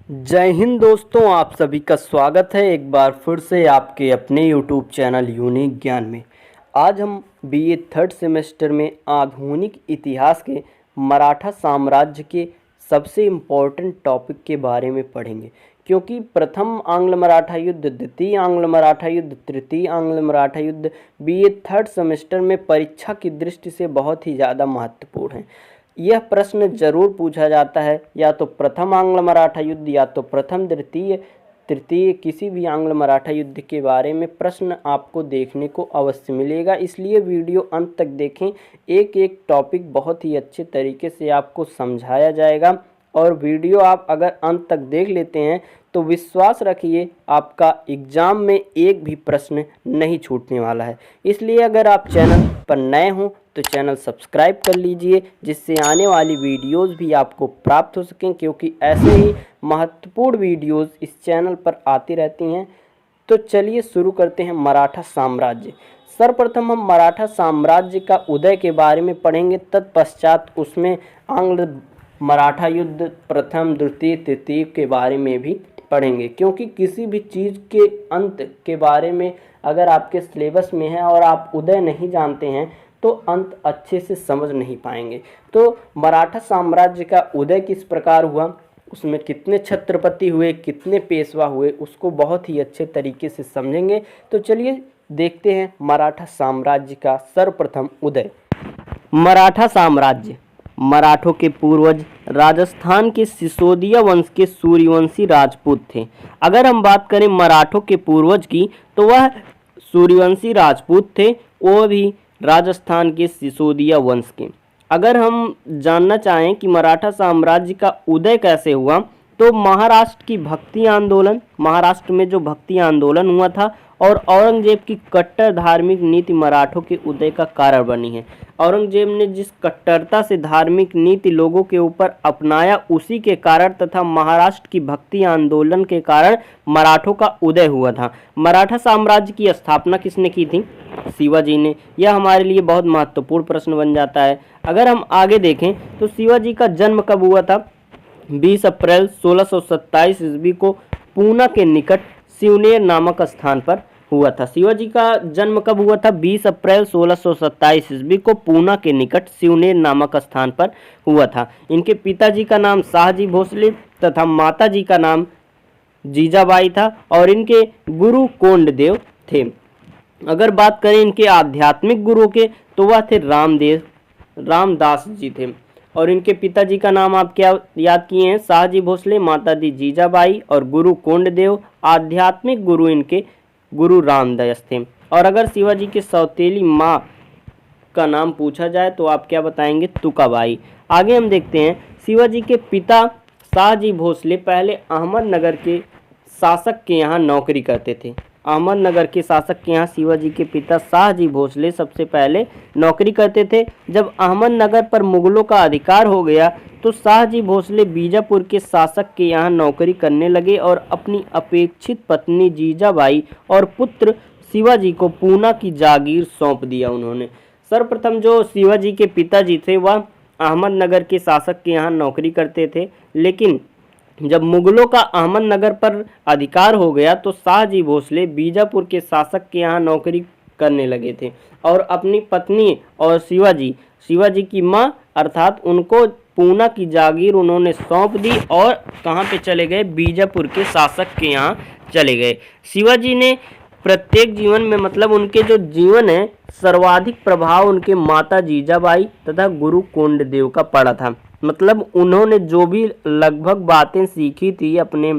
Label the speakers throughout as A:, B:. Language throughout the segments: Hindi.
A: जय हिंद दोस्तों, आप सभी का स्वागत है एक बार फिर से आपके अपने यूट्यूब चैनल यूनिक ज्ञान में। आज हम बीए थर्ड सेमेस्टर में आधुनिक इतिहास के मराठा साम्राज्य के सबसे इम्पोर्टेंट टॉपिक के बारे में पढ़ेंगे, क्योंकि प्रथम आंग्ल मराठा युद्ध, द्वितीय आंग्ल मराठा युद्ध, तृतीय आंग्ल मराठा युद्ध बीए थर्ड सेमेस्टर में परीक्षा की दृष्टि से बहुत ही ज़्यादा महत्वपूर्ण है। यह प्रश्न जरूर पूछा जाता है, या तो प्रथम आंग्ल मराठा युद्ध या तो प्रथम द्वितीय तृतीय किसी भी आंग्ल मराठा युद्ध के बारे में प्रश्न आपको देखने को अवश्य मिलेगा। इसलिए वीडियो अंत तक देखें, एक एक टॉपिक बहुत ही अच्छे तरीके से आपको समझाया जाएगा। और वीडियो आप अगर अंत तक देख लेते हैं तो विश्वास रखिए आपका एग्ज़ाम में एक भी प्रश्न नहीं छूटने वाला है। इसलिए अगर आप चैनल पर नए हों तो चैनल सब्सक्राइब कर लीजिए, जिससे आने वाली वीडियोस भी आपको प्राप्त हो सकें, क्योंकि ऐसे ही महत्वपूर्ण वीडियोस इस चैनल पर आती रहती हैं। तो चलिए शुरू करते हैं। मराठा साम्राज्य। सर्वप्रथम हम मराठा साम्राज्य का उदय के बारे में पढ़ेंगे, तत्पश्चात उसमें आंग्ल मराठा युद्ध प्रथम द्वितीय तृतीय के बारे में भी पढ़ेंगे, क्योंकि किसी भी चीज़ के अंत के बारे में अगर आपके सिलेबस में है और आप उदय नहीं जानते हैं तो अंत अच्छे से समझ नहीं पाएंगे। तो मराठा साम्राज्य का उदय किस प्रकार हुआ, उसमें कितने छत्रपति हुए, कितने पेशवा हुए, उसको बहुत ही अच्छे तरीके से समझेंगे। तो चलिए देखते हैं मराठा साम्राज्य का सर्वप्रथम उदय। मराठा साम्राज्य। मराठों के पूर्वज राजस्थान के सिसोदिया वंश के सूर्यवंशी राजपूत थे। अगर हम बात करें मराठों के पूर्वज की तो वह सूर्यवंशी राजपूत थे, वो भी राजस्थान के सिसोदिया वंश के। अगर हम जानना चाहें कि मराठा साम्राज्य का उदय कैसे हुआ, तो महाराष्ट्र की भक्ति आंदोलन, महाराष्ट्र में जो भक्ति आंदोलन हुआ था और औरंगजेब की कट्टर धार्मिक नीति मराठों के उदय का कारण बनी है। औरंगजेब ने जिस कट्टरता से धार्मिक नीति लोगों के ऊपर अपनाया, उसी के कारण तथा महाराष्ट्र की भक्ति आंदोलन के कारण मराठों का उदय हुआ था। मराठा साम्राज्य की स्थापना किसने की थी? शिवाजी ने। यह हमारे लिए बहुत महत्वपूर्ण प्रश्न बन जाता है। अगर हम आगे देखें तो शिवाजी का जन्म कब हुआ था? 20 अप्रैल 1627 ईस्वी को पूना के निकट सिवनेर नामक स्थान पर हुआ था। शिवाजी का जन्म कब हुआ था? 20 अप्रैल 1627 ईस्वी को पूना के निकट सिवनेर नामक स्थान पर हुआ था। इनके पिताजी का नाम शाहजी भोसले तथा माताजी का नाम जीजाबाई था, और इनके गुरु कोंडदेव थे। अगर बात करें इनके आध्यात्मिक गुरु के, तो वह थे रामदास जी थे। और इनके पिताजी का नाम आप क्या याद किए हैं? शाहजी भोसले, माताजी जीजाबाई और गुरु कोंडदेव। आध्यात्मिक गुरु इनके गुरु रामदास थे। और अगर शिवाजी के सौतेली माँ का नाम पूछा जाए तो आप क्या बताएंगे? तुकाबाई। आगे हम देखते हैं, शिवाजी के पिता शाहजी भोसले पहले अहमदनगर के शासक के यहाँ नौकरी करते थे। अहमदनगर के शासक के यहाँ शिवाजी के पिता शाहजी भोसले सबसे पहले नौकरी करते थे। जब अहमदनगर पर मुगलों का अधिकार हो गया तो शाहजी भोसले बीजापुर के शासक के यहाँ नौकरी करने लगे और अपनी अपेक्षित पत्नी जीजाबाई और पुत्र शिवाजी को पूना की जागीर सौंप दिया उन्होंने। सर्वप्रथम जो शिवाजी के पिताजी थे वह अहमदनगर के शासक के यहाँ नौकरी करते थे, लेकिन जब मुगलों का अहमदनगर पर अधिकार हो गया तो शाहजी भोसले बीजापुर के शासक के यहाँ नौकरी करने लगे थे और अपनी पत्नी और शिवाजी की माँ अर्थात उनको पूना की जागीर उन्होंने सौंप दी और कहाँ पे चले गए? बीजापुर के शासक के यहाँ चले गए। शिवाजी ने प्रत्येक जीवन में, मतलब उनके जो जीवन है, सर्वाधिक प्रभाव उनके माता जीजाबाई तथा गुरु कोंडदेव का पड़ा था। मतलब उन्होंने जो भी लगभग बातें सीखी थी अपने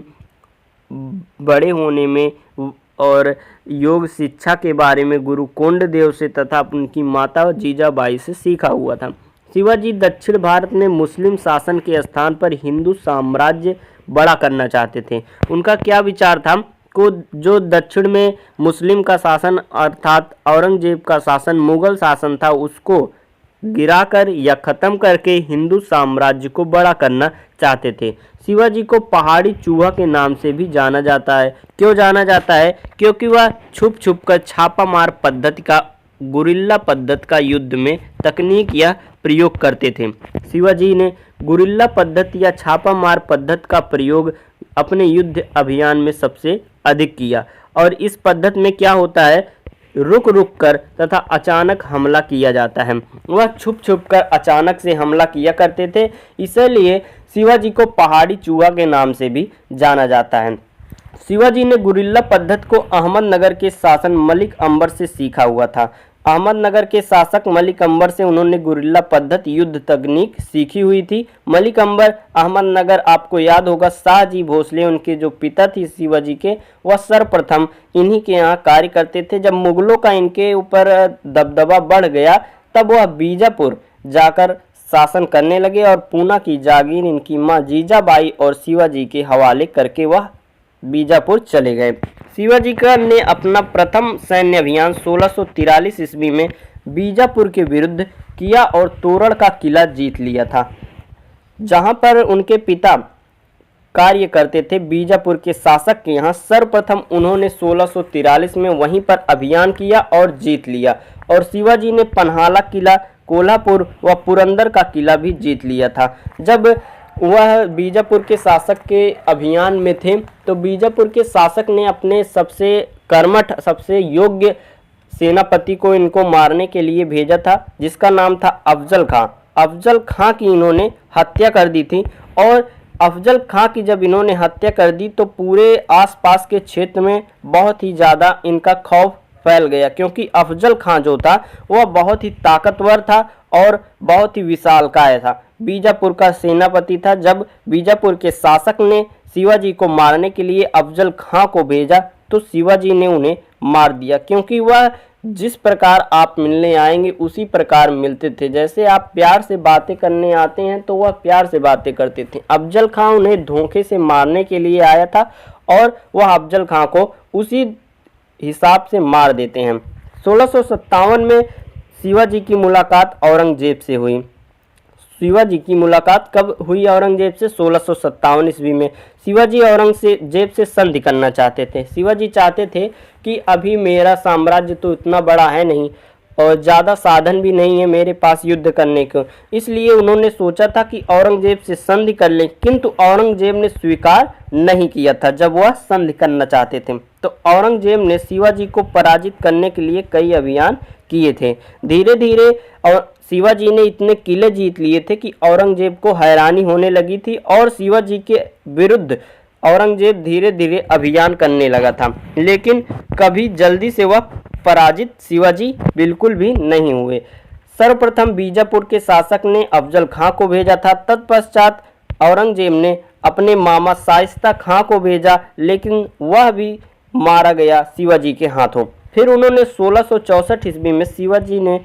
A: बड़े होने में और योग शिक्षा के बारे में गुरु कोंडदेव से तथा उनकी माता जीजाबाई से सीखा हुआ था। शिवाजी दक्षिण भारत में मुस्लिम शासन के स्थान पर हिंदू साम्राज्य बड़ा करना चाहते थे। उनका क्या विचार था? को जो दक्षिण में मुस्लिम का शासन अर्थात औरंगजेब का शासन, मुगल शासन था, उसको गिराकर या ख़त्म करके हिंदू साम्राज्य को बड़ा करना चाहते थे। शिवाजी को पहाड़ी चूहा के नाम से भी जाना जाता है। क्यों जाना जाता है? क्योंकि वह छुप छुप कर छापामार पद्धति का, गुरिल्ला पद्धति का युद्ध में तकनीक या प्रयोग करते थे। शिवाजी ने गुरिल्ला पद्धति या छापामार पद्धति का प्रयोग अपने युद्ध अभियान में सबसे अधिक किया। और इस पद्धति में क्या होता है, रुक रुक कर तथा अचानक हमला किया जाता है। वह छुप छुप कर अचानक से हमला किया करते थे, इसलिए शिवाजी को पहाड़ी चूहा के नाम से भी जाना जाता है। शिवाजी ने गुरिल्ला पद्धति को अहमदनगर के शासन मलिक अंबर से सीखा हुआ था। अहमदनगर के शासक मलिक अंबर से उन्होंने गुरिल्ला पद्धति युद्ध तकनीक सीखी हुई थी। मलिक अंबर अहमदनगर, आपको याद होगा शाहजी भोसले उनके जो पिता थे शिवाजी के, वह सर्वप्रथम इन्हीं के यहाँ कार्य करते थे। जब मुगलों का इनके ऊपर दबदबा बढ़ गया तब वह बीजापुर जाकर शासन करने लगे और पूना की जागीर इनकी माँ जीजाबाई और शिवाजी के हवाले करके वह बीजापुर चले गए। शिवाजी का ने अपना प्रथम सैन्य अभियान 1643 ईस्वी में बीजापुर के विरुद्ध किया और तोरण का किला जीत लिया था, जहां पर उनके पिता कार्य करते थे बीजापुर के शासक के यहाँ। सर्वप्रथम उन्होंने 1643 में वहीं पर अभियान किया और जीत लिया। और शिवाजी ने पन्हाला किला, कोल्हापुर व पुरंदर का किला भी जीत लिया था। जब वह बीजापुर के शासक के अभियान में थे तो बीजापुर के शासक ने अपने सबसे कर्मठ, सबसे योग्य सेनापति को इनको मारने के लिए भेजा था, जिसका नाम था अफजल खां। अफजल खां की इन्होंने हत्या कर दी थी। और अफजल खां की जब इन्होंने हत्या कर दी तो पूरे आसपास के क्षेत्र में बहुत ही ज़्यादा इनका खौफ फैल गया, क्योंकि अफजल खां जो था वह बहुत ही ताकतवर था और बहुत ही विशालकाय था, बीजापुर का सेनापति था। जब बीजापुर के शासक ने शिवाजी को मारने के लिए अफजल खां को भेजा तो शिवाजी ने उन्हें मार दिया, क्योंकि वह जिस प्रकार आप मिलने आएंगे उसी प्रकार मिलते थे। जैसे आप प्यार से बातें करने आते हैं तो वह प्यार से बातें करते थे। अफजल खां उन्हें धोखे से मारने के लिए आया था और वह अफजल खां को उसी हिसाब से मार देते हैं। 1657 में शिवाजी की मुलाकात औरंगजेब से हुई। शिवाजी की मुलाकात कब हुई औरंगजेब से? 1657 ईस्वी में। शिवाजी औरंगजेब से संधि करना चाहते थे। शिवाजी चाहते थे कि अभी मेरा साम्राज्य तो इतना बड़ा है नहीं और ज़्यादा साधन भी नहीं है मेरे पास युद्ध करने को, इसलिए उन्होंने सोचा था कि औरंगजेब से संधि कर लें, किंतु औरंगजेब ने स्वीकार नहीं किया था जब वह संधि करना चाहते थे। तो औरंगजेब ने शिवाजी को पराजित करने के लिए कई अभियान किए थे। धीरे धीरे और शिवाजी ने इतने किले जीत लिए थे कि औरंगजेब को हैरानी होने लगी थी और शिवाजी के विरुद्ध औरंगजेब धीरे धीरे अभियान करने लगा था, लेकिन कभी जल्दी से वह पराजित शिवाजी बिल्कुल भी नहीं हुए। सर्वप्रथम बीजापुर के शासक ने अफजल खां को भेजा था। तत्पश्चात औरंगजेब ने अपने मामा शाइस्ता खां को भेजा, लेकिन वह भी मारा गया शिवाजी के हाथों। फिर उन्होंने 1664 ईस्वी में शिवाजी ने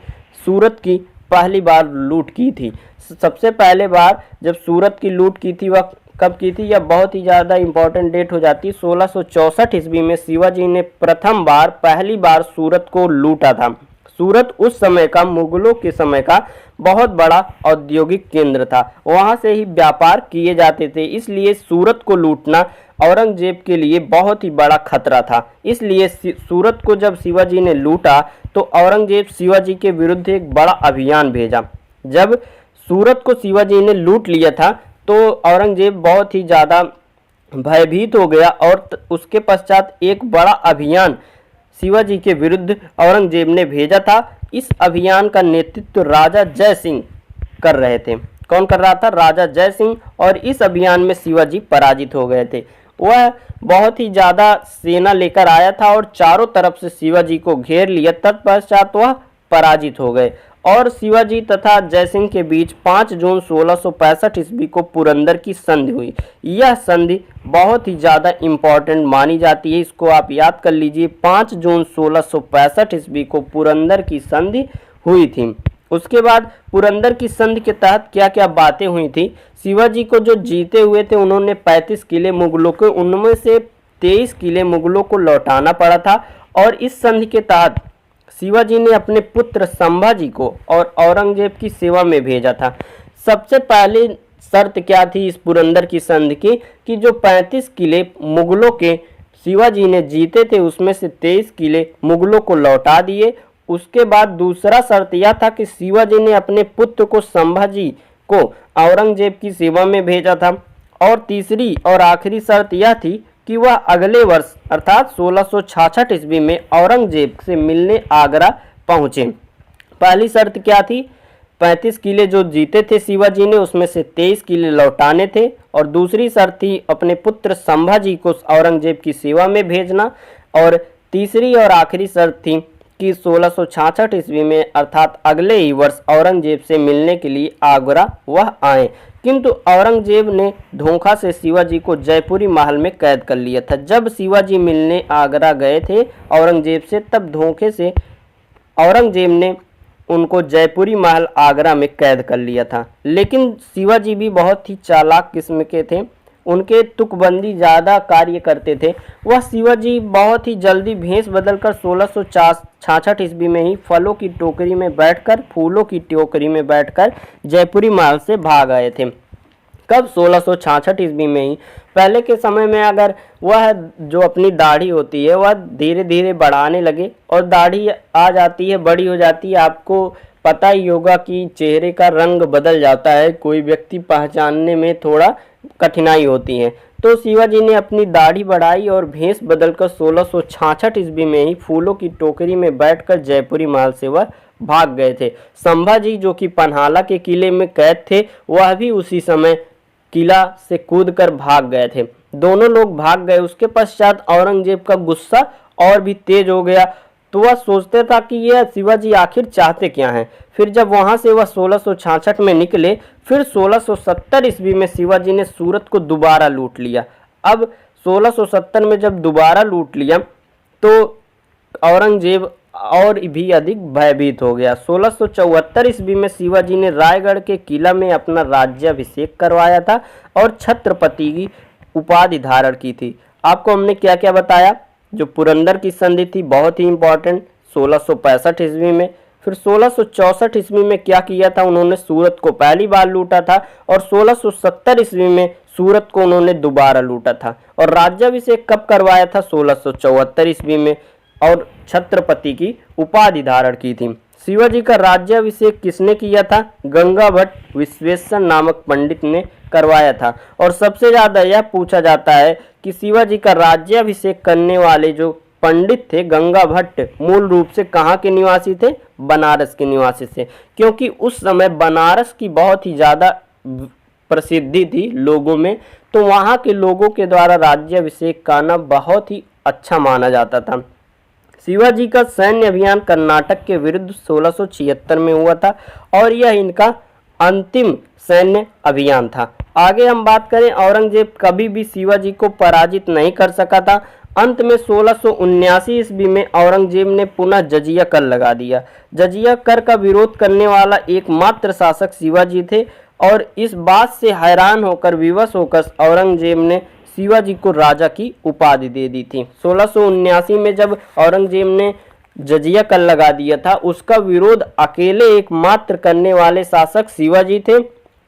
A: सूरत की पहली बार लूट की थी। सबसे पहले बार जब सूरत की लूट की थी वह कब की थी? यह बहुत ही ज़्यादा इम्पोर्टेंट डेट हो जाती है। 1664 ईस्वी में शिवाजी ने पहली बार सूरत को लूटा था। सूरत उस समय का, मुगलों के समय का बहुत बड़ा औद्योगिक केंद्र था, वहां से ही व्यापार किए जाते थे, इसलिए सूरत को लूटना औरंगजेब के लिए बहुत ही बड़ा खतरा था। इसलिए सूरत को जब शिवाजी ने लूटा तो औरंगजेब शिवाजी के विरुद्ध एक बड़ा अभियान भेजा। जब सूरत को शिवाजी ने लूट लिया था तो औरंगजेब बहुत ही ज़्यादा भयभीत हो गया और उसके पश्चात एक बड़ा अभियान शिवाजी के विरुद्ध औरंगजेब ने भेजा था। इस अभियान का नेतृत्व राजा जय सिंह कर रहे थे। कौन कर रहा था? राजा जय सिंह। और इस अभियान में शिवाजी पराजित हो गए थे। वह बहुत ही ज़्यादा सेना लेकर आया था और चारों तरफ से शिवाजी को घेर लिया। तत्पश्चात वह पराजित हो गए और शिवाजी तथा जयसिंह के बीच 5 जून 1665 ईस्वी को पुरंदर की संधि हुई। यह संधि बहुत ही ज़्यादा इम्पॉर्टेंट मानी जाती है, इसको आप याद कर लीजिए। 5 जून 1665 ईस्वी को पुरंदर की संधि हुई थी। उसके बाद पुरंदर की संधि के तहत क्या क्या बातें हुई थी? शिवाजी को जो जीते हुए थे उन्होंने 35 किले मुगलों के, उनमें से 23 किले मुगलों को लौटाना पड़ा था। और इस संधि के तहत शिवाजी ने अपने पुत्र संभाजी को और औरंगजेब की सेवा में भेजा था। सबसे पहले शर्त क्या थी इस पुरंदर की संधि की कि जो 35 किले मुगलों के शिवाजी ने जीते थे उसमें से 23 किले मुगलों को लौटा दिए। उसके बाद दूसरा शर्त यह था कि शिवाजी ने अपने पुत्र को संभाजी को औरंगजेब की सेवा में भेजा था और तीसरी और आखिरी शर्त यह थी कि वह अगले वर्ष अर्थात 1666 ईस्वी में औरंगजेब से मिलने आगरा पहुँचे। पहली शर्त क्या थी? 35 किले जो जीते थे शिवाजी ने उसमें से 23 किले लौटाने थे, और दूसरी शर्त थी अपने पुत्र संभाजी को औरंगजेब की सेवा में भेजना, और तीसरी और आखिरी शर्त थी कि 1666 ईस्वी में अर्थात अगले ही वर्ष औरंगजेब से मिलने के लिए आगरा वह आए। किंतु औरंगजेब ने धोखा से शिवाजी को जयपुरी महल में कैद कर लिया था। जब शिवाजी मिलने आगरा गए थे औरंगजेब से, तब धोखे से औरंगजेब ने उनको जयपुरी महल आगरा में कैद कर लिया था। लेकिन शिवाजी भी बहुत ही चालाक किस्म के थे, उनके तुकबंदी ज़्यादा कार्य करते थे। वह शिवाजी बहुत ही जल्दी भेष बदलकर 1666 ईस्वी में ही फलों की टोकरी में बैठकर फूलों की टोकरी में बैठकर जयपुरी महल से भाग आए थे। कब? 1666 ईस्वी में ही। पहले के समय में अगर वह जो अपनी दाढ़ी होती है वह धीरे धीरे बढ़ाने लगे, और दाढ़ी आ जाती है, बड़ी हो जाती है, आपको पता ही होगा कि चेहरे का रंग बदल जाता है, कोई व्यक्ति पहचानने में थोड़ा कठिनाई होती है। तो शिवाजी ने अपनी दाढ़ी बढ़ाई और भेष बदलकर 1666 ईस्वी में ही फूलों की टोकरी में बैठकर जयपुरी महल से वह भाग गए थे। संभाजी जो कि पन्हाला के किले में कैद थे, वह भी उसी समय किला से कूदकर भाग गए थे। दोनों लोग भाग गए। उसके पश्चात औरंगजेब का गुस्सा और भी तेज हो गया, तो वह सोचते था कि यह शिवाजी आखिर चाहते क्या हैं। फिर जब वहां से वह 1666 में निकले, फिर 1670 ईस्वी में शिवाजी ने सूरत को दोबारा लूट लिया। अब 1670 में जब दोबारा लूट लिया तो औरंगजेब और भी अधिक भयभीत हो गया। 1674 ईस्वी में शिवाजी ने रायगढ़ के किला में अपना राज्याभिषेक करवाया था और छत्रपति की उपाधि धारण की थी। आपको हमने क्या क्या बताया? जो पुरंदर की संधि थी बहुत ही इंपॉर्टेंट 1665 ईस्वी में। फिर 1664 ईस्वी में क्या किया था? उन्होंने सूरत को पहली बार लूटा था, और 1670 ईस्वी में सूरत को उन्होंने दोबारा लूटा था। और राज्याभिषेक कब करवाया था? 1674 ईस्वी में, और छत्रपति की उपाधि धारण की थी। शिवाजी का राज्याभिषेक किसने किया था? गंगा भट्ट विश्वेश्वर नामक पंडित ने करवाया था। और सबसे ज़्यादा यह पूछा जाता है कि शिवाजी का राज्याभिषेक करने वाले जो पंडित थे गंगा भट्ट, मूल रूप से कहाँ के निवासी थे? बनारस के निवासी थे, क्योंकि उस समय बनारस की बहुत ही ज़्यादा प्रसिद्धि थी लोगों में, तो वहाँ के लोगों के द्वारा राज्याभिषेक करना बहुत ही अच्छा माना जाता था। शिवाजी का सैन्य अभियान कर्नाटक के विरुद्ध 1676 में हुआ था, और यह इनका अंतिम सैन्य अभियान था। आगे हम बात करें, औरंगजेब कभी भी शिवाजी को पराजित नहीं कर सका था। अंत में 1679 ईस्वी में औरंगजेब ने पुनः जजिया कर लगा दिया। जजिया कर का विरोध करने वाला एकमात्र शासक शिवाजी थे, और इस बात से हैरान होकर विवश होकर औरंगजेब ने शिवाजी को राजा की उपाधि दे दी थी। 1679 में जब औरंगजेब ने जजिया कर लगा दिया था, उसका विरोध अकेले एकमात्र करने वाले शासक शिवाजी थे।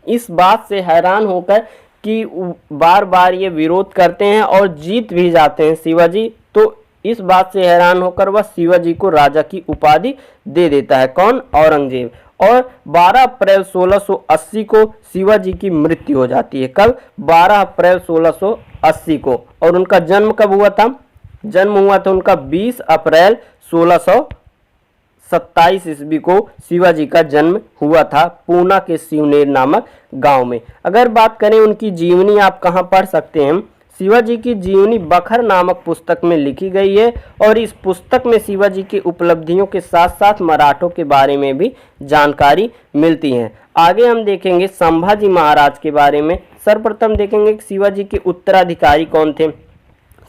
A: इस बात से हैरान होकर कि बार बार ये विरोध करते हैं और जीत भी जाते हैं शिवाजी, तो इस बात से हैरान होकर वह शिवाजी को राजा की उपाधि दे देता है। कौन? औरंगजेब। और 12 अप्रैल 1680 को शिवाजी की मृत्यु हो जाती है। कब? 12 अप्रैल 1680 को। और उनका जन्म कब हुआ था? जन्म हुआ था उनका 20 अप्रैल 1627 ईस्वी को शिवाजी का जन्म हुआ था पूना के शिवनेर नामक गांव में। अगर बात करें उनकी जीवनी, आप कहां पढ़ सकते हैं? शिवाजी की जीवनी बखर नामक पुस्तक में लिखी गई है, और इस पुस्तक में शिवाजी की उपलब्धियों के साथ साथ मराठों के बारे में भी जानकारी मिलती है। आगे हम देखेंगे संभाजी महाराज के बारे में। सर्वप्रथम देखेंगे कि शिवाजी के उत्तराधिकारी कौन थे।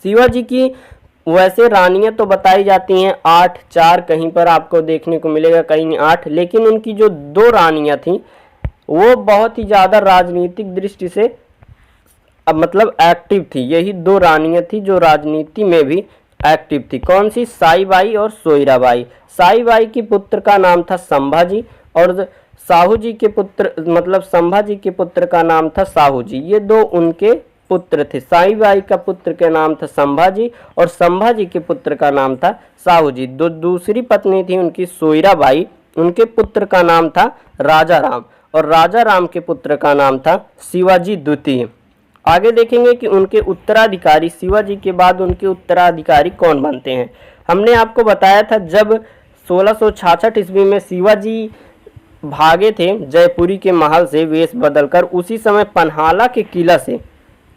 A: शिवाजी की वैसे रानियां तो बताई जाती हैं 8, 4 कहीं पर आपको देखने को मिलेगा, कहीं 8, लेकिन उनकी जो 2 रानियां थीं वो बहुत ही ज़्यादा राजनीतिक दृष्टि से मतलब एक्टिव थी। यही 2 रानियां थी जो राजनीति में भी एक्टिव थी। कौन सी? साईबाई और सोयराबाई। साईबाई के पुत्र का नाम था संभाजी, और साहू जी के पुत्र मतलब संभाजी के पुत्र का नाम था साहू जी। ये 2 उनके पुत्र थे। साईबाई का पुत्र का नाम था संभाजी, और संभाजी के पुत्र का नाम था साहू जी। दूसरी पत्नी थी उनकी सोयराबाई, उनके पुत्र का नाम था राजा राम, और राजा राम के पुत्र का नाम था शिवाजी द्वितीय। आगे देखेंगे कि उनके उत्तराधिकारी शिवाजी के बाद उनके उत्तराधिकारी कौन बनते हैं। हमने आपको बताया था जब 1666 ईस्वी में शिवाजी भागे थे जयपुरी के महल से वेश बदलकर, उसी समय पन्हाला के किला से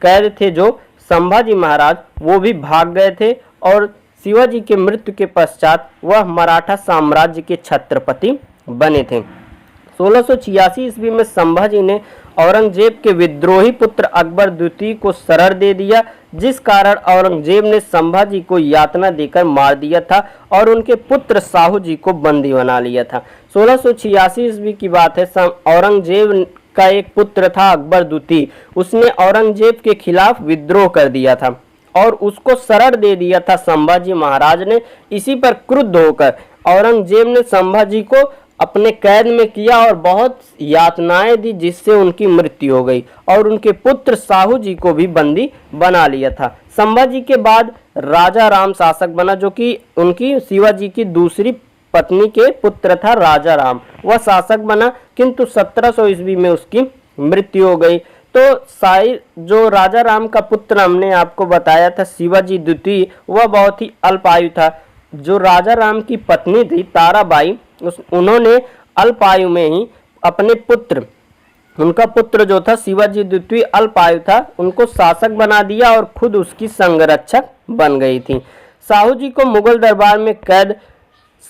A: कैद थे जो संभाजी महाराज, वो भी भाग गए थे और शिवाजी के मृत्यु के पश्चात वह मराठा साम्राज्य के छत्रपति बने थे। 1686 ईस्वी में संभाजी ने औरंगजेब के विद्रोही पुत्र अकबर द्वितीय को शरण दे दिया, जिस कारण औरंगजेब ने संभाजी को यातना देकर मार दिया था और उनके पुत्र साहू जी को बंदी बना लिया था। 1686 ईस्वी की बात है। औरंगजेब का एक पुत्र था अकबर द्वितीय, उसने औरंगजेब के खिलाफ विद्रोह कर दिया था और उसको शरण दे दिया था संभाजी महाराज ने। इसी पर क्रुद्ध होकर औरंगजेब ने संभाजी को अपने कैद में किया और बहुत यातनाएं दी, जिससे उनकी मृत्यु हो गई और उनके पुत्र साहू जी को भी बंदी बना लिया था। संभाजी के बाद राजा राम शासक बना, जो कि उनकी शिवाजी की दूसरी पत्नी के पुत्र था राजा राम, वह शासक बना, किंतु 1700 ईस्वी में उसकी मृत्यु हो गई। तो शायद जो राजा राम का पुत्र हमने आपको बताया था शिवाजी द्वितीय, वह बहुत ही अल्पायु था। जो राजा राम की पत्नी थी ताराबाई, उन्होंने अल्पायु में ही अपने पुत्र, उनका पुत्र जो था शिवाजी द्वितीय अल्पायु था, उनको शासक बना दिया और खुद उसकी संरक्षक बन गई थी। साहू जी को मुगल दरबार में कैद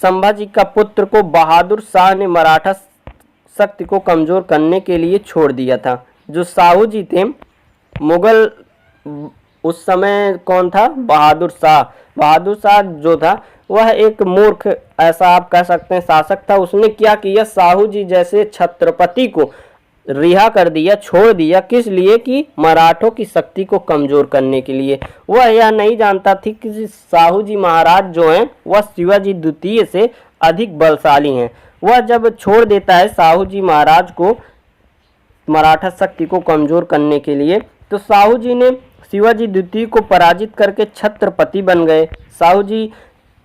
A: संभाजी का पुत्र को बहादुर शाह ने मराठा शक्ति को कमजोर करने के लिए छोड़ दिया था। जो साहू जी थे मुगल, उस समय कौन था? बहादुर शाह। बहादुर शाह जो था वह एक मूर्ख, ऐसा आप कह सकते हैं, शासक था। उसने क्या किया, साहू जी जैसे छत्रपति को रिहा कर दिया, छोड़ दिया। किस लिए? कि मराठों की शक्ति को कमजोर करने के लिए। वह यह नहीं जानता थी कि साहू जी महाराज जो हैं वह शिवाजी द्वितीय से अधिक बलशाली हैं। वह जब छोड़ देता है साहू जी महाराज को मराठा शक्ति को कमजोर करने के लिए, तो साहू जी ने शिवाजी द्वितीय को पराजित करके छत्रपति बन गए। साहू जी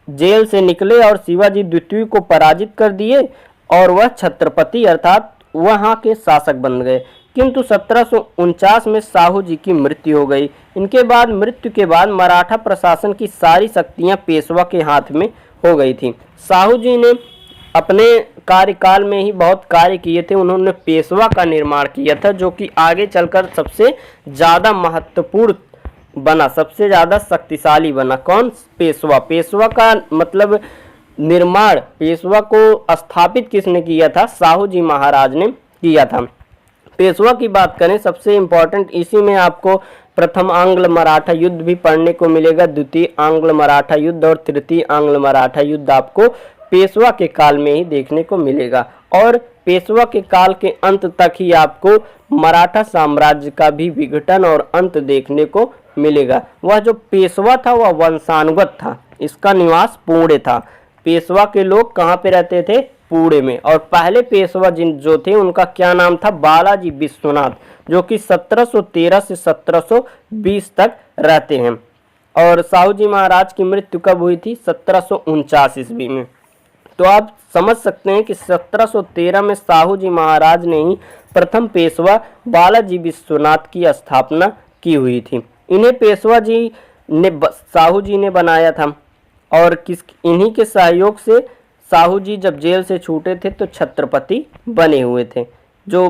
A: जेल से निकले और शिवाजी द्वितीय को पराजित कर दिए और वह छत्रपति अर्थात वहां के शासक बन गए। किंतु 1749 में साहू जी की मृत्यु हो गई। इनके बाद मृत्यु के बाद मराठा प्रशासन की सारी शक्तियां पेशवा के हाथ में हो गई थी। साहू जी ने अपने कार्यकाल में ही बहुत कार्य किए थे। उन्होंने पेशवा का निर्माण किया था, जो कि आगे चलकर सबसे ज़्यादा महत्वपूर्ण बना, सबसे ज़्यादा शक्तिशाली बना। कौन? पेशवा। पेशवा का मतलब निर्माण, पेशवा को स्थापित किसने किया था? साहू जी महाराज ने किया था। पेशवा की बात करें, सबसे इम्पोर्टेंट, इसी में आपको प्रथम आंग्ल मराठा युद्ध भी पढ़ने को मिलेगा, द्वितीय आंग्ल मराठा युद्ध और तृतीय आंग्ल मराठा युद्ध आपको पेशवा के काल में ही देखने को मिलेगा। और पेशवा के काल के अंत तक ही आपको मराठा साम्राज्य का भी विघटन और अंत देखने को मिलेगा। वह जो पेशवा था वह वंशानुगत था, इसका निवास पुणे था। पेशवा के लोग कहाँ पे रहते थे? पुणे में। और पहले पेशवा जो थे उनका क्या नाम था? बालाजी विश्वनाथ, जो कि 1713 से 1720 तक रहते हैं। और साहू जी महाराज की मृत्यु कब हुई थी? 1749 ईस्वी में। तो आप समझ सकते हैं कि 1713 में साहू जी महाराज ने ही प्रथम पेशवा बालाजी विश्वनाथ की स्थापना की हुई थी। इन्हें पेशवा जी ने साहू जी ने बनाया था और इन्हीं के सहयोग से साहू जी जब जेल से छूटे थे तो छत्रपति बने हुए थे। जो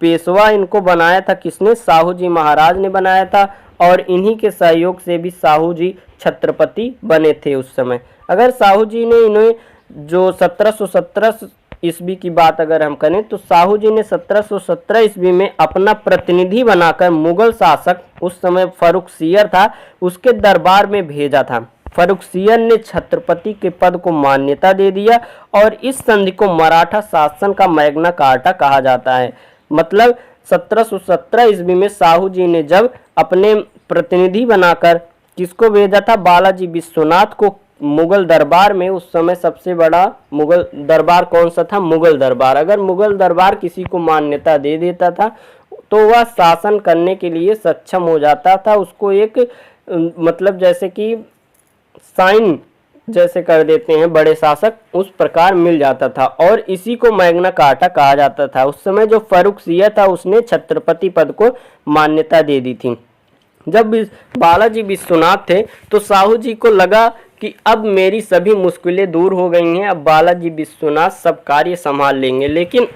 A: पेशवा इनको बनाया था किसने? साहू जी महाराज ने बनाया था और इन्हीं के सहयोग से भी साहू जी छत्रपति बने थे उस समय। अगर साहू जी ने इन्हें जो 1717 ईस्वी की बात अगर हम करें तो साहू जी ने 1717 ईस्वी में अपना प्रतिनिधि बनाकर मुगल शासक, उस समय फर्रुखसियर था, उसके दरबार में भेजा था। फर्रुखसियर ने छत्रपति के पद को मान्यता दे दिया और इस संधि को मराठा शासन का मैग्ना कार्टा कहा जाता है। मतलब 1717 ईस्वी में साहू जी ने जब अपने प्रतिनिधि बनाकर किसको भेजा था? बालाजी विश्वनाथ को मुगल दरबार में। उस समय सबसे बड़ा मुगल दरबार कौन सा था? मुगल दरबार। अगर मुगल दरबार किसी को मान्यता दे देता था तो वह शासन करने के लिए सक्षम हो जाता था। उसको एक मतलब जैसे कि साइन जैसे कर देते हैं बड़े शासक, उस प्रकार मिल जाता था और इसी को मैग्ना कार्टा कहा जाता था। उस समय जो फर्रुखसिया था उसने छत्रपति पद को मान्यता दे दी थी। जब बालाजी विश्वनाथ थे तो साहू जी को लगा कि अब मेरी सभी मुश्किलें दूर हो गई हैं, अब बालाजी विश्वनाथ सब कार्य संभाल लेंगे। लेकिन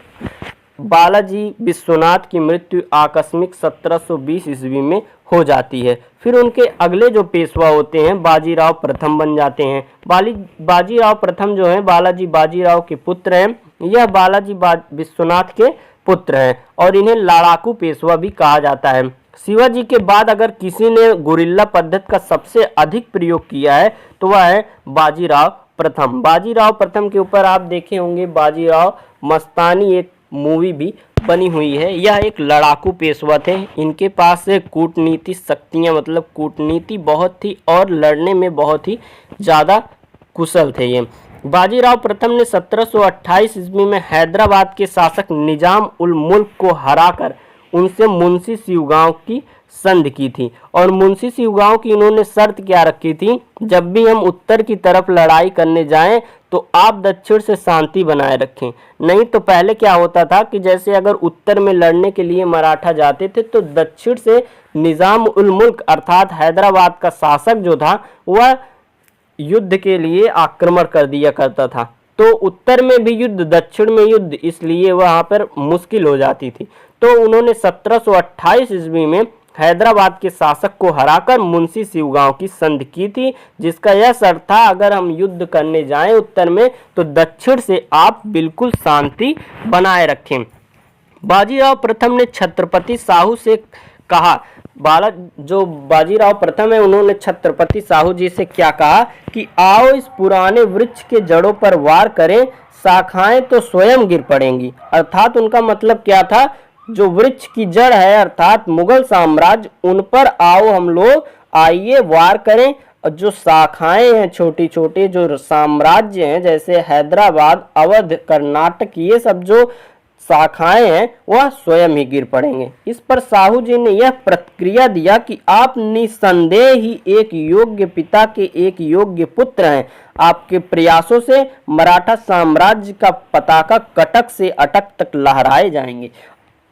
A: बालाजी विश्वनाथ की मृत्यु आकस्मिक 1720 ईस्वी में हो जाती है। फिर उनके अगले जो पेशवा होते हैं बाजीराव प्रथम बन जाते हैं। बाजीराव प्रथम जो है बालाजी बाजीराव के पुत्र हैं, यह बालाजी विश्वनाथ के पुत्र हैं और इन्हें लड़ाकू पेशवा भी कहा जाता है। शिवाजी के बाद अगर किसी ने गुरिल्ला पद्धति का सबसे अधिक प्रयोग किया है तो वह है बाजीराव प्रथम। बाजीराव प्रथम के ऊपर आप देखे होंगे बाजीराव मस्तानी एक मूवी भी बनी हुई है। यह एक लड़ाकू पेशवा थे, इनके पास से कूटनीति शक्तियाँ मतलब कूटनीति बहुत थी और लड़ने में बहुत ही ज़्यादा कुशल थे ये। बाजीराव प्रथम ने 1728 ईस्वी में हैदराबाद के शासक निजाम उल मुल्क को हराकर उनसे मुंशी शिवगांव की संधि की थी और मुंशी शिवगांव की इन्होंने शर्त क्या रखी थी, जब भी हम उत्तर की तरफ लड़ाई करने जाएं तो आप दक्षिण से शांति बनाए रखें। नहीं तो पहले क्या होता था कि जैसे अगर उत्तर में लड़ने के लिए मराठा जाते थे तो दक्षिण से निजाम उल मुल्क अर्थात हैदराबाद का शासक जो था वह युद्ध के लिए आक्रमण कर दिया करता था। तो उत्तर में भी युद्ध दक्षिण में युद्ध, इसलिए वहाँ पर मुश्किल हो जाती थी। तो उन्होंने 1728 ईस्वी में हैदराबाद के शासक को हराकर मुंशी शिवगांव की संधि की थी, जिसका यह शर्त था अगर हम युद्ध करने जाएं उत्तर में तो दक्षिण से आप बिल्कुल शांति बनाए रखें। बाजीराव प्रथम ने छत्रपति साहू से कहा, जो बाजीराव प्रथम है उन्होंने छत्रपति साहू जी से क्या कहा कि आओ इस पुराने वृक्ष के जड़ों पर वार करें, शाखाएं तो स्वयं गिर पड़ेंगी। अर्थात उनका मतलब क्या था, जो वृक्ष की जड़ है अर्थात मुगल साम्राज्य, उन पर आओ हम लोग आइए वार करें। और जो शाखाएं हैं छोटी छोटी जो साम्राज्य हैं जैसे हैदराबाद अवध कर्नाटक, ये सब जो शाखाएं हैं वह स्वयं ही गिर पड़ेंगे। इस पर साहू जी ने यह प्रतिक्रिया दिया कि आप निसंदेह ही एक योग्य पिता के एक योग्य पुत्र हैं। आपके प्रयासों से मराठा साम्राज्य का पताका कटक से अटक तक लहराए जाएंगे।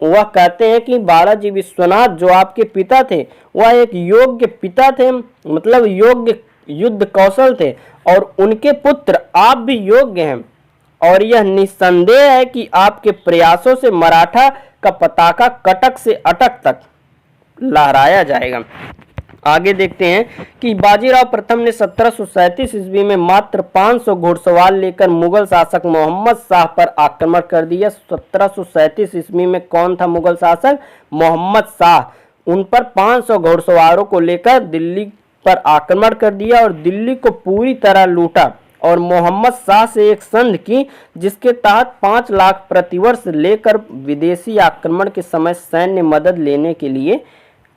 A: वह कहते हैं कि बालाजी विश्वनाथ जो आपके पिता थे वह एक योग्य पिता थे, मतलब योग्य युद्ध कौशल थे और उनके पुत्र आप भी योग्य हैं और यह निस्संदेह है कि आपके प्रयासों से मराठा का पताका कटक से अटक तक लहराया जाएगा। आगे देखते हैं कि बाजीराव प्रथम ने 1737 ईस्वी में मात्र 500 घुड़सवार लेकर मुगल शासक मोहम्मद शाह पर आक्रमण कर दिया। 1737 ईस्वी में कौन था मुगल शासक? मोहम्मद शाह। उन पर 500 घुड़सवारों को लेकर दिल्ली पर आक्रमण कर दिया और दिल्ली को पूरी तरह लूटा और मोहम्मद शाह से एक संधि की जिसके तहत 5 लाख प्रतिवर्ष लेकर विदेशी आक्रमण के समय सैन्य मदद लेने के लिए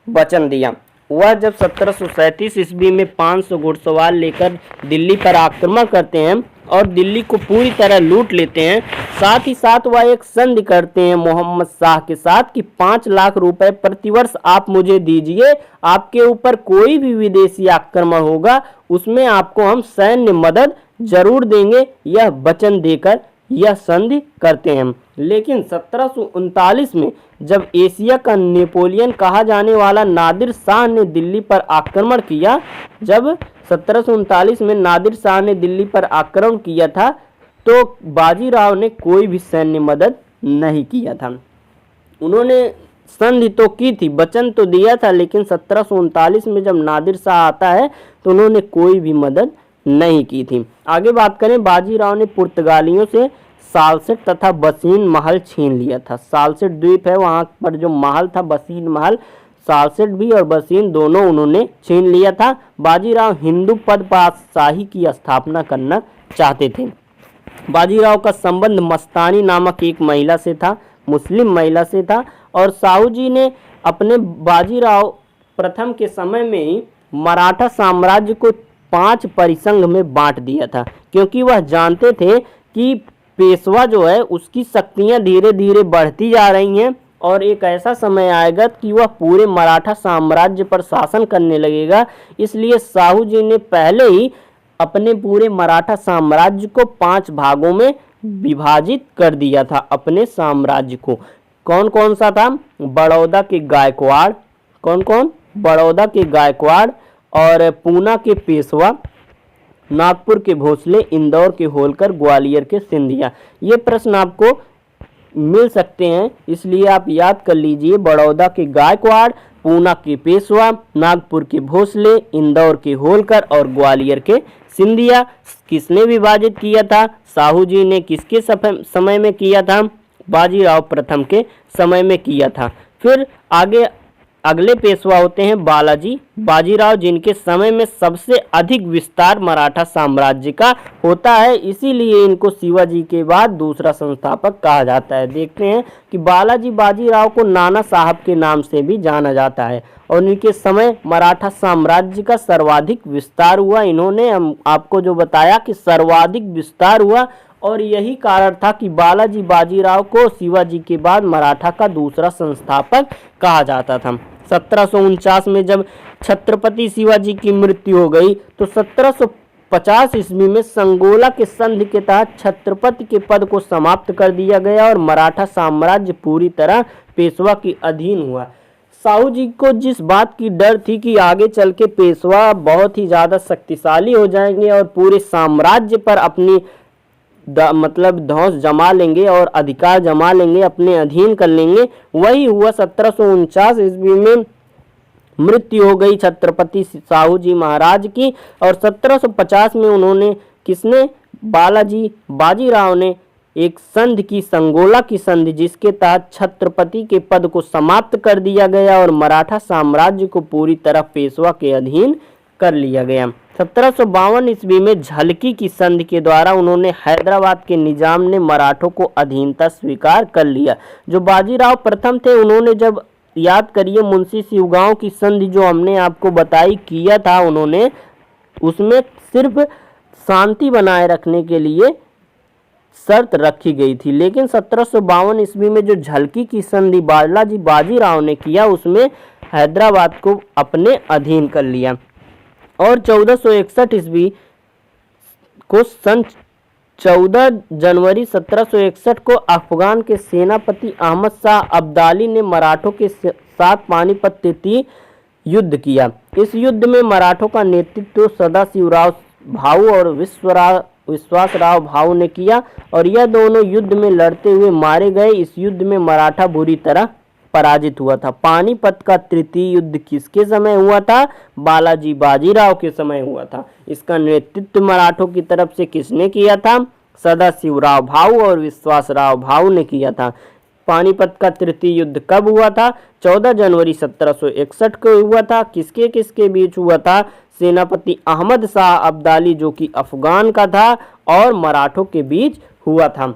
A: वचन दिया। वह जब 1737 ईस्वी में 500 घुड़सवार लेकर दिल्ली पर आक्रमण करते हैं और दिल्ली को पूरी तरह लूट लेते हैं, साथ ही साथ वह एक संधि करते हैं मोहम्मद शाह के साथ कि 5 लाख रुपए प्रतिवर्ष आप मुझे दीजिए, आपके ऊपर कोई भी विदेशी आक्रमण होगा उसमें आपको हम सैन्य मदद जरूर देंगे। यह वचन देकर यह संधि करते हैं। लेकिन 1739 में जब एशिया का नेपोलियन कहा जाने वाला नादिर शाह ने दिल्ली पर आक्रमण किया, जब 1739 में नादिर शाह ने दिल्ली पर आक्रमण किया था तो बाजीराव ने कोई भी सैन्य मदद नहीं किया था। उन्होंने संधि तो की थी, वचन तो दिया था, लेकिन 1739 में जब नादिर शाह आता है तो उन्होंने कोई भी मदद नहीं की थी। आगे बात करें, बाजीराव ने पुर्तगालियों से सालसेट तथा बसीन महल छीन लिया था। सालसेट द्वीप है, वहाँ पर जो महल था बसीन महल, सालसेट भी और बसीन दोनों उन्होंने छीन लिया था। बाजीराव हिंदू पद पातशाही की स्थापना करना चाहते थे। बाजीराव का संबंध मस्तानी नामक एक महिला से था, मुस्लिम महिला से था और साहू जी ने अपने बाजीराव प्रथम के समय में ही मराठा साम्राज्य को 5 परिसंघ में बांट दिया था, क्योंकि वह जानते थे कि पेशवा जो है उसकी शक्तियां धीरे धीरे बढ़ती जा रही हैं और एक ऐसा समय आएगा कि वह पूरे मराठा साम्राज्य पर शासन करने लगेगा। इसलिए साहू जी ने पहले ही अपने पूरे मराठा साम्राज्य को 5 भागों में विभाजित कर दिया था। अपने साम्राज्य को कौन कौन सा था? बड़ौदा के गायकवाड़, कौन कौन? बड़ौदा के गायकवाड़ और पूना के पेशवा, नागपुर के भोसले, इंदौर के होलकर, ग्वालियर के सिंधिया। ये प्रश्न आपको मिल सकते हैं, इसलिए आप याद कर लीजिए। बड़ौदा के गायकवाड़, पूना के पेशवा, नागपुर के भोसले, इंदौर के होलकर और ग्वालियर के सिंधिया। किसने विभाजित किया था? साहू जी ने। किसके समय में किया था? बाजीराव प्रथम के समय में किया था। फिर आगे अगले पेशवा होते हैं बालाजी बाजीराव, जिनके समय में सबसे अधिक विस्तार मराठा साम्राज्य का होता है, इसीलिए इनको शिवाजी के बाद दूसरा संस्थापक कहा जाता है। देखते हैं कि बालाजी बाजीराव को नाना साहब के नाम से भी जाना जाता है और इनके समय मराठा साम्राज्य का सर्वाधिक विस्तार हुआ। इन्होंने आपको जो बताया कि सर्वाधिक विस्तार हुआ और यही कारण था कि बालाजी बाजीराव को शिवाजी के बाद मराठा का दूसरा संस्थापक कहा जाता था। 1749 में जब छत्रपति शिवाजी की मृत्यु हो गई तो 1750 ईस्वी में संगोला के संधि के तहत छत्रपति के पद को समाप्त कर दिया गया और मराठा साम्राज्य पूरी तरह पेशवा के अधीन हुआ। साहू जी को जिस बात की डर थी कि आगे चल के पेशवा बहुत ही ज़्यादा शक्तिशाली हो जाएंगे और पूरे साम्राज्य पर अपनी मतलब धौंस जमा लेंगे और अधिकार जमा लेंगे, अपने अधीन कर लेंगे, वही हुआ। 1749 ईस्वी में मृत्यु हो गई छत्रपति साहू जी महाराज की और 1750 में उन्होंने किसने? बालाजी बाजीराव ने एक संधि की, संगोला की संधि, जिसके तहत छत्रपति के पद को समाप्त कर दिया गया और मराठा साम्राज्य को पूरी तरह पेशवा के अधीन कर लिया गया। 1752 ईस्वी में झलकी की संधि के द्वारा उन्होंने हैदराबाद के निजाम ने मराठों को अधीनता स्वीकार कर लिया। जो बाजीराव प्रथम थे, उन्होंने जब याद करिए मुंशी शिवगांव की संधि जो हमने आपको बताई किया था, उन्होंने उसमें सिर्फ शांति बनाए रखने के लिए शर्त रखी गई थी, लेकिन 1752 ईस्वी में जो झलकी की संधि बालाजी बाजीराव ने किया उसमें हैदराबाद को अपने अधीन कर लिया। और 1461 ईस्वी को सन 14 जनवरी 1761 को अफगान के सेनापति अहमद शाह अब्दाली ने मराठों के साथ पानीपत तृतीय युद्ध किया। इस युद्ध में मराठों का नेतृत्व सदाशिवराव भाऊ और विश्वासराव भाऊ ने किया और यह दोनों युद्ध में लड़ते हुए मारे गए। इस युद्ध में मराठा बुरी तरह पराजित हुआ था। पानीपत का तृतीय युद्ध किसके समय हुआ था? बालाजी बाजीराव के समय हुआ था। इसका नेतृत्व मराठों की तरफ से किसने किया था? सदाशिवराव भाऊ और विश्वासराव भाऊ ने किया था। पानीपत का तृतीय युद्ध कब हुआ था? 14 जनवरी 1761 को हुआ था। किसके किसके बीच हुआ था? सेनापति अहमद शाह अब्दाली जो कि अफगान का था और मराठों के बीच हुआ था।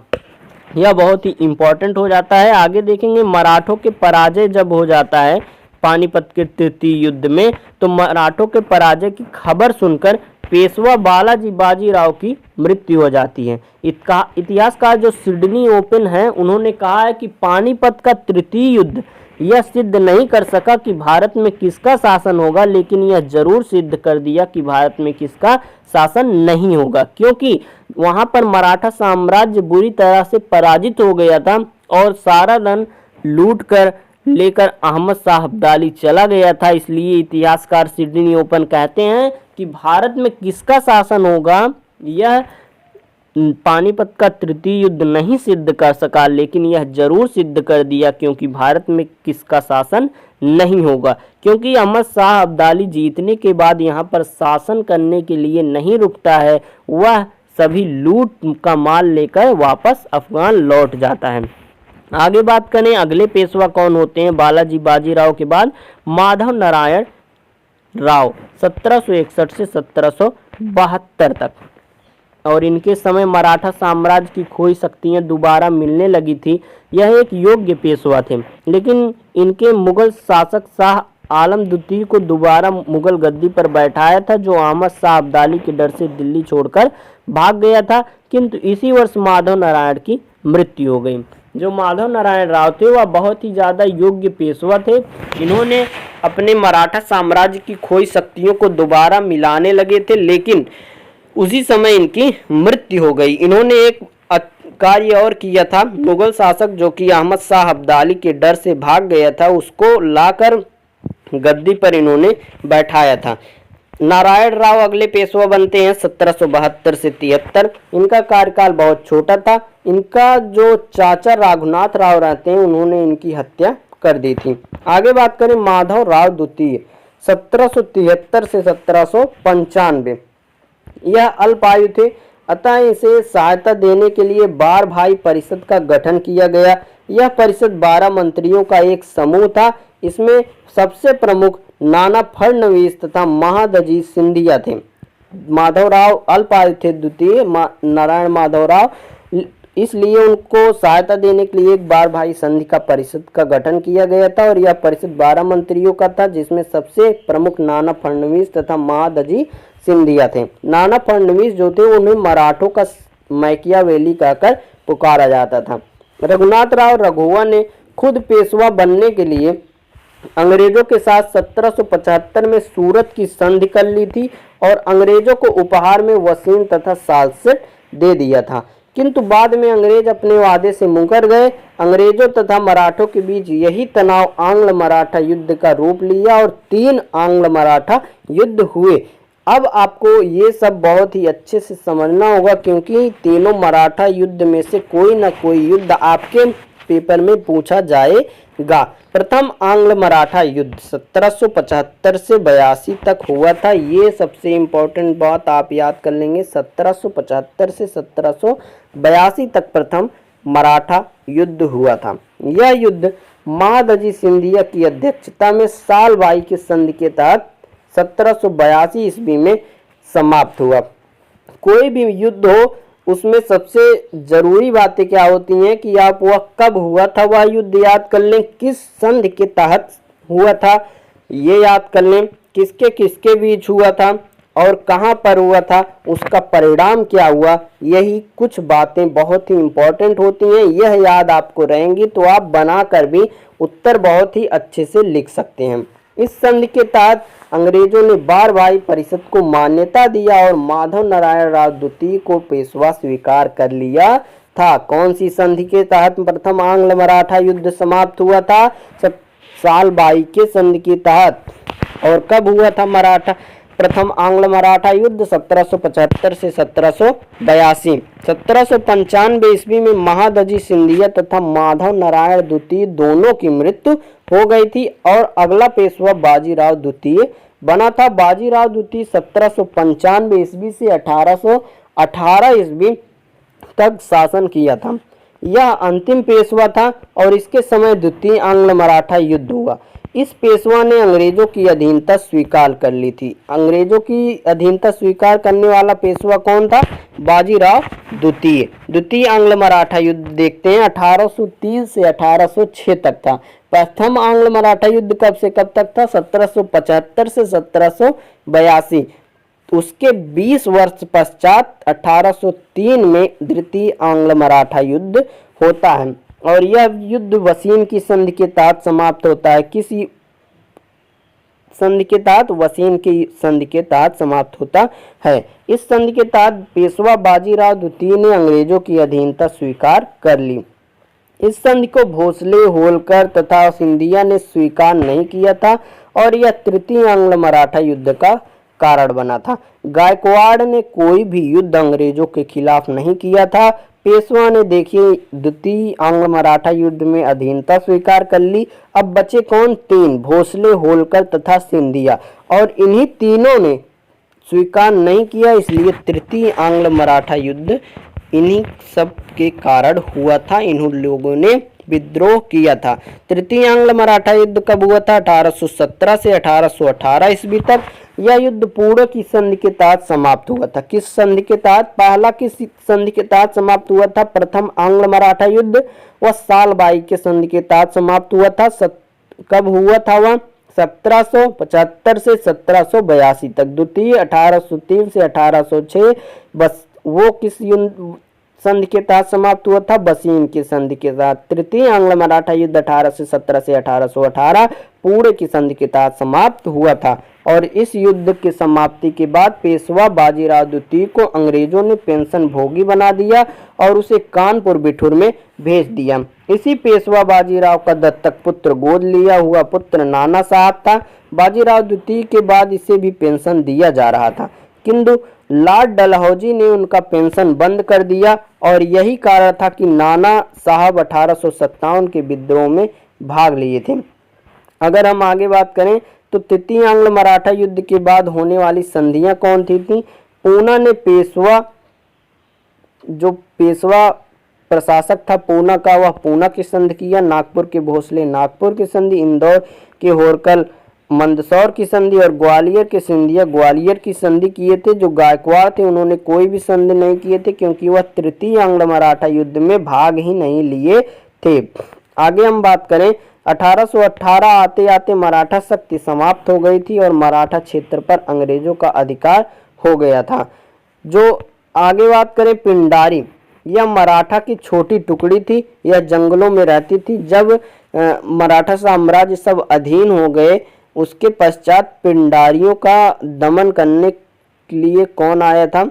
A: यह बहुत ही इम्पोर्टेंट हो जाता है। आगे देखेंगे मराठों के पराजय जब हो जाता है पानीपत के तृतीय युद्ध में, तो मराठों के पराजय की खबर सुनकर पेशवा बालाजी बाजीराव की मृत्यु हो जाती है। इतिहासकार जो सिडनी ओपन है उन्होंने कहा है कि पानीपत का तृतीय युद्ध यह सिद्ध नहीं कर सका कि भारत में किसका शासन होगा, लेकिन यह जरूर सिद्ध कर दिया कि भारत में किसका शासन नहीं होगा, क्योंकि वहां पर मराठा साम्राज्य बुरी तरह से पराजित हो गया था और सारा धन लूट कर लेकर अहमद शाह अब्दाली चला गया था। इसलिए इतिहासकार सिडनी ओपन कहते हैं कि भारत में किसका शासन होगा यह पानीपत का तृतीय युद्ध नहीं सिद्ध कर सका, लेकिन यह जरूर सिद्ध कर दिया क्योंकि भारत में किसका शासन नहीं होगा, क्योंकि अहमद शाह अब्दाली जीतने के बाद यहाँ पर शासन करने के लिए नहीं रुकता है, वह सभी लूट का माल लेकर वापस अफगान लौट जाता है। आगे बात करें अगले पेशवा कौन होते हैं बालाजी बाजीराव के बाद? माधव नारायण राव 1761 से 1772 तक। और इनके समय मराठा साम्राज्य की खोई शक्तियां दोबारा मिलने लगी थी। यह एक योग्य पेशवा थे, लेकिन इनके मुगल शासक शाह आलम द्वितीय को दोबारा मुगल गद्दी पर बैठाया था, जो अहमद शाह अब्दाली के डर से दिल्ली छोड़कर भाग गया था। किंतु इसी वर्ष माधव नारायण की मृत्यु हो गई। जो माधव नारायण राव थे वह बहुत ही ज़्यादा योग्य पेशवा थे। इन्होंने अपने मराठा साम्राज्य की खोई शक्तियों को दोबारा मिलाने लगे थे, लेकिन उसी समय इनकी मृत्यु हो गई। इन्होंने एक कार्य और किया था। मुगल शासक जो कि अहमद शाह अब्दाली के डर से भाग गया था, उसको लाकर गद्दी पर इन्होंने बैठाया था। नारायण राव अगले पेशवा बनते हैं 1772 से 73। इनका कार्यकाल बहुत छोटा था। इनका जो चाचा रघुनाथ राव रहते हैं, उन्होंने इनकी हत्या कर दी थी। आगे बात करें माधव राव द्वितीय 1773 से 1795। यह अल्पायु थे, अतः इसे सहायता देने के लिए बार भाई परिषद का गठन किया गया। यह परिषद 12 मंत्रियों का एक समूह था। इसमें सबसे प्रमुख नाना फडणवीस तथा महादजी सिंधिया थे। माधवराव अल्पायु थे द्वितीय नारायण माधवराव, इसलिए उनको सहायता देने के लिए एक बार भाई संधि का परिषद का गठन किया गया था और यह परिषद 12 मंत्रियों का था, जिसमें सबसे प्रमुख नाना फडणवीस तथा महादजी सिंधिया थे। नाना फडणवीस जो थे उन्हें मराठों का मैकियावेली कहकर पुकारा जाता था। रघुनाथ राव रघुवा ने खुद पेशवा बनने के लिए अंग्रेजों के साथ 1775 में सूरत की संधि कर ली थी और अंग्रेजों को उपहार में वसीम तथा सालसेट दे दिया था, किंतु बाद में अंग्रेज अपने वादे से मुकर गए। अंग्रेजों तथा मराठों के बीच यही तनाव आंग्ल मराठा युद्ध का रूप लिया और 3 आंग्ल मराठा युद्ध हुए। अब आपको ये सब बहुत ही अच्छे से समझना होगा, क्योंकि तीनों मराठा युद्ध में से कोई ना कोई युद्ध आपके पेपर में पूछा जाएगा। प्रथम आंग्ल मराठा युद्ध 1775 से 82 तक हुआ था। ये सबसे इम्पोर्टेंट बात आप याद कर लेंगे। 1775 से 1782 तक प्रथम मराठा युद्ध हुआ था। यह युद्ध महादजी सिंधिया की अध्यक्षता में सालबाई के संधि के तहत 1782 ईस्वी में समाप्त हुआ। कोई भी युद्ध हो, उसमें सबसे जरूरी बातें क्या होती हैं कि आप वह कब हुआ था वह युद्ध याद कर लें, किस संधि के तहत हुआ था ये याद कर लें, किसके किसके बीच हुआ था और कहां पर हुआ था, उसका परिणाम क्या हुआ। यही कुछ बातें बहुत ही इंपॉर्टेंट होती हैं। यह याद आपको रहेंगी तो आप बनाकर भी उत्तर बहुत ही अच्छे से लिख सकते हैं। इस संधि के तहत अंग्रेजों ने बार भाई परिषद को मान्यता दिया और माधव नारायण राव द्वितीय को पेशवा स्वीकार कर लिया था। कौन सी संधि के तहत प्रथम आंग्ल मराठा युद्ध समाप्त हुआ था? सालबाई के संधि के तहत। और कब हुआ था प्रथम आंग्ल मराठा युद्ध? 1775 से 1782। 1795 ईस्वी में महादजी सिंधिया तथा माधव नारायण द्वितीय दोनों की मृत्यु हो गई थी और अगला पेशवा बाजीराव द्वितीय बना था। बाजीराव द्वितीय 1795 ईस्वी से 1818 ईस्वी तक शासन किया था। यह अंतिम पेशवा था और इसके समय द्वितीय आंग्ल मराठा युद्ध हुआ। इस पेशवा ने अंग्रेजों की अधीनता स्वीकार कर ली थी। अंग्रेजों की अधीनता स्वीकार करने वाला पेशवा कौन था? बाजीराव द्वितीय। द्वितीय आंग्ल मराठा युद्ध देखते हैं 1803 से 1806 तक था। प्रथम आंग्ल मराठा युद्ध कब से कब तक था? 1775 से 1782। उसके 20 वर्ष पश्चात 1803 में द्वितीय आंग्ल मराठा युद्ध होता है और यह युद्ध वसीम की संधि के तहत समाप्त होता है। किसी संधि के तहत? वसीम की संधि के तहत समाप्त होता है। इस संधि के तहत पेशवा बाजीराव द्वितीय ने अंग्रेजों की अधीनता स्वीकार कर ली। इस संधि को भोसले, होलकर तथा सिंधिया ने स्वीकार नहीं किया था और यह तृतीय आंग्ल मराठा युद्ध का कारण बना था। गायकवाड़ ने कोई भी युद्ध अंग्रेजों के खिलाफ नहीं किया था। पेशवा ने देखिए द्वितीय आंग्ल मराठा युद्ध में अधीनता स्वीकार कर ली। अब बचे कौन? 3, भोसले, होलकर तथा सिंधिया, और इन्हीं तीनों ने स्वीकार नहीं किया, इसलिए तृतीय आंग्ल मराठा युद्ध इन्हीं सब के कारण हुआ था। इन्हीं लोगों ने विद्रोह किया था। तृतीय आंग्ल मराठा युद्ध कब हुआ था? 1817 से 1818 ईस्वी तक। यह युद्ध पूर्व की संधि के तहत समाप्त हुआ था। किस संधि के तहत? पहला किस संधि के तहत समाप्त हुआ था? प्रथम आंग्ल मराठा युद्ध वह सालबाई के संधि के तहत समाप्त हुआ था। कब हुआ था वह? 1775 से 1782 तक। द्वितीय 1803 से 1806। बस वो किस संधि के तहत समाप्त हुआ था? वसीम के संधि के तहत। तृतीय आंग्ल मराठा युद्ध 1817 से 1818 पूरे की संधि के तहत समाप्त हुआ था और इस युद्ध की समाप्ति के बाद पेशवा बाजीराव द्वितीय को अंग्रेजों ने पेंशन भोगी बना दिया और उसे कानपुर बिठूर में भेज दिया। इसी पेशवा बाजीराव का दत्तक पुत्र गोद लिया हुआ पुत्र नाना साहब था। बाजीराव द्वितीय के बाद इसे भी पेंशन दिया जा रहा था, किंतु लॉर्ड डलहौजी ने उनका पेंशन बंद कर दिया और यही कारण था कि नाना साहब 1857 के विद्रोह में भाग लिए थे। अगर हम आगे बात करें तो तृतीय आंग्ल मराठा युद्ध के बाद होने वाली संधियां कौन थी? पूना ने पेशवा प्रशासक था पूना का, वह पूना की संधि किया। नागपुर के भोसले नागपुर की संधि, इंदौर के होरकल मंदसौर की संधि और ग्वालियर के सिंधिया ग्वालियर की संधि किए थे। जो गायकवाड़ थे उन्होंने कोई भी संधि नहीं किए थे, क्योंकि वह तृतीय आंग्ल मराठा युद्ध में भाग ही नहीं लिए थे। आगे हम बात करें 1818 आते आते मराठा शक्ति समाप्त हो गई थी और मराठा क्षेत्र पर अंग्रेजों का अधिकार हो गया था। जो आगे बात करें पिंडारी, यह मराठा की छोटी टुकड़ी थी। यह जंगलों में रहती थी। जब मराठा साम्राज्य सब अधीन हो गए, उसके पश्चात पिंडारियों का दमन करने के लिए कौन आया था?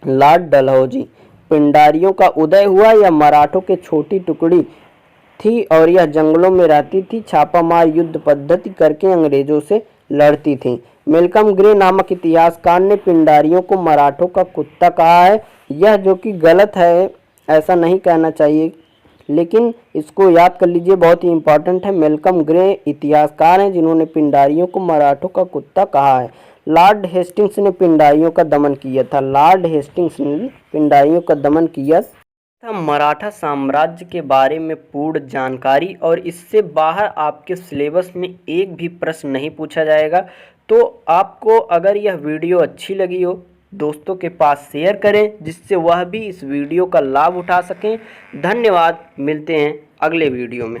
A: लॉर्ड डलहौजी। पिंडारियों का उदय हुआ। यह मराठों की छोटी टुकड़ी थी और यह जंगलों में रहती थी। छापामार युद्ध पद्धति करके अंग्रेजों से लड़ती थी। मेलकम ग्रे नामक इतिहासकार ने पिंडारियों को मराठों का कुत्ता कहा है। यह जो कि गलत है, ऐसा नहीं कहना चाहिए, लेकिन इसको याद कर लीजिए, बहुत ही इंपॉर्टेंट है। मेलकम ग्रे इतिहासकार हैं जिन्होंने पिंडारियों को मराठों का कुत्ता कहा है। लॉर्ड हेस्टिंग्स ने पिंडारियों का दमन किया था। लॉर्ड हेस्टिंग्स ने पिंडारियों का दमन किया था। मराठा साम्राज्य के बारे में पूर्ण जानकारी और इससे बाहर आपके सिलेबस में एक भी प्रश्न नहीं पूछा जाएगा। तो आपको अगर यह वीडियो अच्छी लगी हो, दोस्तों के पास शेयर करें, जिससे वह भी इस वीडियो का लाभ उठा सकें। धन्यवाद। मिलते हैं अगले वीडियो में।